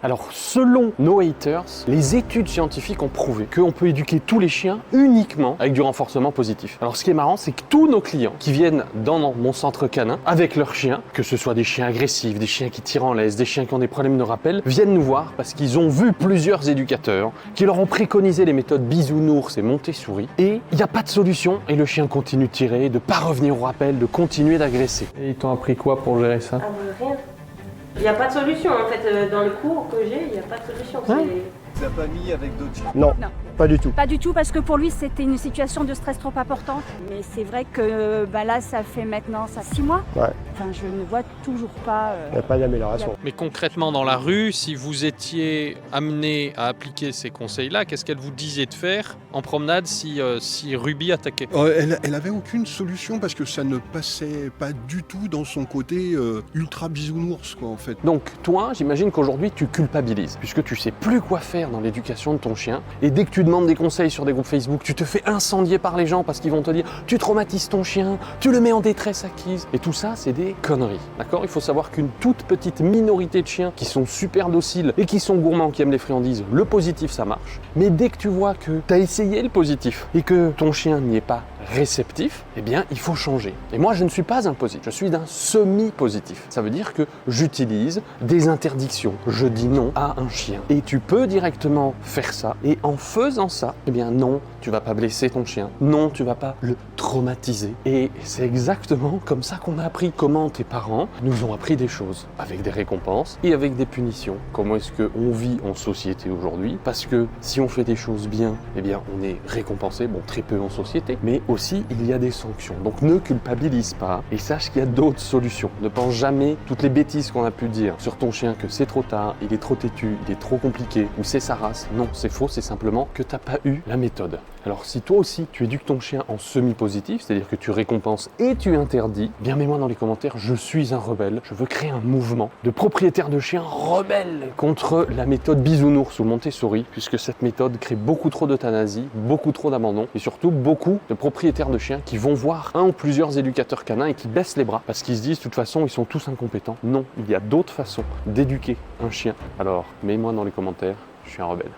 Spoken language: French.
Alors, selon nos haters, les études scientifiques ont prouvé qu'on peut éduquer tous les chiens uniquement avec du renforcement positif. Alors, ce qui est marrant, c'est que tous nos clients qui viennent dans mon centre canin avec leurs chiens, que ce soit des chiens agressifs, des chiens qui tirent en laisse, des chiens qui ont des problèmes de rappel, viennent nous voir parce qu'ils ont vu plusieurs éducateurs qui leur ont préconisé les méthodes bisounours et Montessori. Et il n'y a pas de solution et le chien continue de tirer, de ne pas revenir au rappel, de continuer d'agresser. Et ils t'ont appris quoi pour gérer ça? Rien. Il n'y a pas de solution en fait, dans le cours que j'ai, il n'y a pas de solution. Tu l'as pas mis avec d'autres chiens? Non, pas du tout. Pas du tout, parce que pour lui, c'était une situation de stress trop importante. Mais c'est vrai que là, ça fait maintenant 6 mois. Ouais. Enfin, je ne vois toujours pas... Il n'y a pas d'amélioration. Mais concrètement, dans la rue, si vous étiez amené à appliquer ces conseils-là, qu'est-ce qu'elle vous disait de faire en promenade si Ruby attaquait? Elle avait aucune solution parce que ça ne passait pas du tout dans son côté ultra bisounours, quoi, en fait. Donc toi, j'imagine qu'aujourd'hui tu culpabilises puisque tu sais plus quoi faire dans l'éducation de ton chien et dès que tu demandes des conseils sur des groupes Facebook, tu te fais incendier par les gens parce qu'ils vont te dire tu traumatises ton chien, tu le mets en détresse acquise et tout ça c'est des conneries, d'accord? Il faut savoir qu'une toute petite minorité de chiens qui sont super dociles et qui sont gourmands, qui aiment les friandises, le positif ça marche. Mais dès que tu vois que tu as essayé le positif et que ton chien n'y est pas réceptif, eh bien il faut changer. Et moi je ne suis pas un positif, je suis d'un semi-positif. Ça veut dire que j'utilise des interdictions, je dis non à un chien. Et tu peux directement faire ça et en faisant ça, eh bien non, tu vas pas blesser ton chien, non, tu vas pas le traumatiser. Et c'est exactement comme ça qu'on a appris comment tes parents nous ont appris des choses, avec des récompenses et avec des punitions. Comment est-ce qu'on vit en société aujourd'hui? Parce que si on fait des choses bien, eh bien on est récompensé, bon très peu en société, mais aussi il y a des sanctions. Donc ne culpabilise pas et sache qu'il y a d'autres solutions. Ne pense jamais toutes les bêtises qu'on a pu dire sur ton chien, que c'est trop tard, il est trop têtu, il est trop compliqué, ou c'est sa race. Non, c'est faux, c'est simplement que tu n'as pas eu la méthode. Alors si toi aussi tu éduques ton chien en semi-positif, c'est-à-dire que tu récompenses et tu interdis, bien mets-moi dans les commentaires, je suis un rebelle, je veux créer un mouvement de propriétaires de chiens rebelles contre la méthode bisounours ou Montessori, puisque cette méthode crée beaucoup trop d'euthanasie, beaucoup trop d'abandon et surtout beaucoup de propriétaires de chiens qui vont voir un ou plusieurs éducateurs canins et qui baissent les bras parce qu'ils se disent de toute façon ils sont tous incompétents. Non, il y a d'autres façons d'éduquer un chien. Alors mets-moi dans les commentaires, je suis un rebelle.